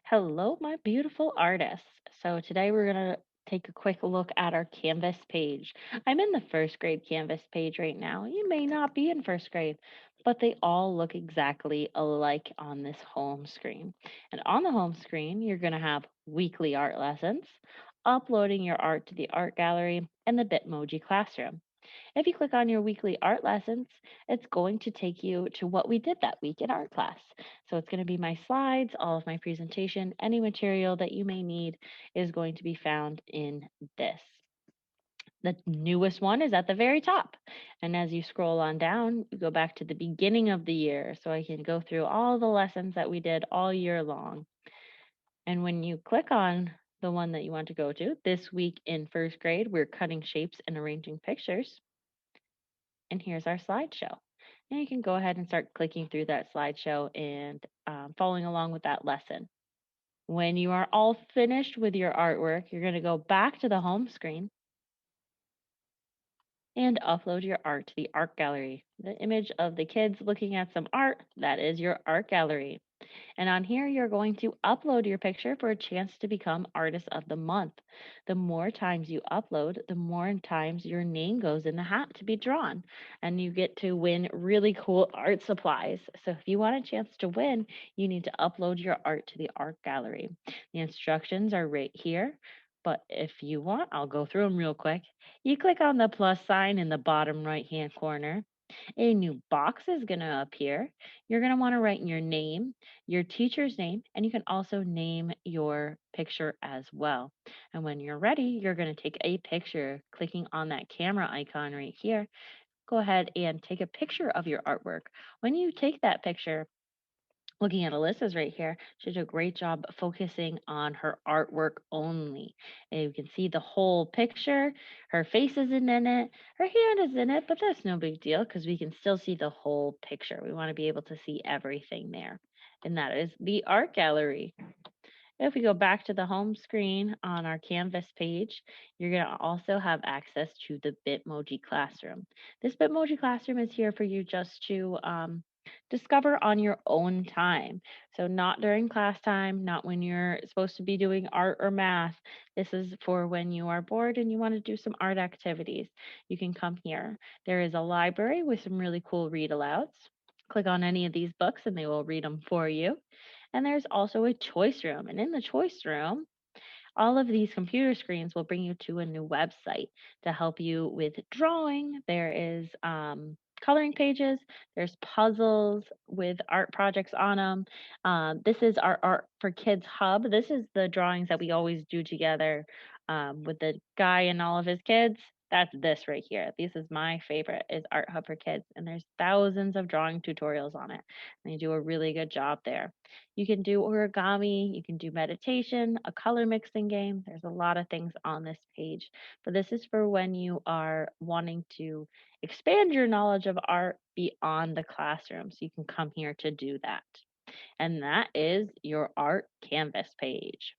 Hello, my beautiful artists. So today we're going to take a quick look at our Canvas page. I'm in the first grade Canvas page right now. You may not be in first grade, but they all look exactly alike on this home screen. And on the home screen, you're going to have weekly art lessons, uploading your art to the art gallery, and the Bitmoji Classroom. If you click on your weekly art lessons, it's going to take you to what we did that week in art class. So it's going to be my slides, all of my presentation, any material that you may need is going to be found in this. The newest one is at the very top. And as you scroll on down, you go back to the beginning of the year. So I can go through all the lessons that we did all year long. And when you click on the one that you want to go to, this week in first grade, we're cutting shapes and arranging pictures. And here's our slideshow. And you can go ahead and start clicking through that slideshow and following along with that lesson. When you are all finished with your artwork, you're going to go back to the home screen and upload your art to the art gallery. The image of the kids looking at some art, that is your art gallery. And on here, you're going to upload your picture for a chance to become Artist of the Month. The more times you upload, the more times your name goes in the hat to be drawn, and you get to win really cool art supplies. So, if you want a chance to win, you need to upload your art to the art gallery. The instructions are right here. But if you want, I'll go through them real quick. You click on the plus sign in the bottom right hand corner. A new box is going to appear. You're going to want to write your name, your teacher's name, and you can also name your picture as well. And when you're ready, you're going to take a picture, clicking on that camera icon right here. Go ahead and take a picture of your artwork. When you take that picture, looking at Alyssa's right here, she did a great job focusing on her artwork only. And you can see the whole picture. Her face isn't in it, her hand is in it, but that's no big deal because we can still see the whole picture. We want to be able to see everything there. And that is the art gallery. If we go back to the home screen on our Canvas page, you're going to also have access to the Bitmoji Classroom. This Bitmoji Classroom is here for you just to discover on your own time. So, not during class time, not when you're supposed to be doing art or math. This is for when you are bored and you want to do some art activities. You can come here. There is a library with some really cool read alouds. Click on any of these books and they will read them for you. And there's also a choice room. And in the choice room, all of these computer screens will bring you to a new website to help you with drawing. There is coloring pages, there's puzzles with art projects on them. This is our Art for Kids hub. This is the drawings that we always do together with the guy and all of his kids. That's this right here. This is my favorite is Art Hub for Kids, and there's thousands of drawing tutorials on it. And they do a really good job there. You can do origami, you can do meditation, a color mixing game. There's a lot of things on this page, but this is for when you are wanting to expand your knowledge of art beyond the classroom. So you can come here to do that. And that is your art canvas page.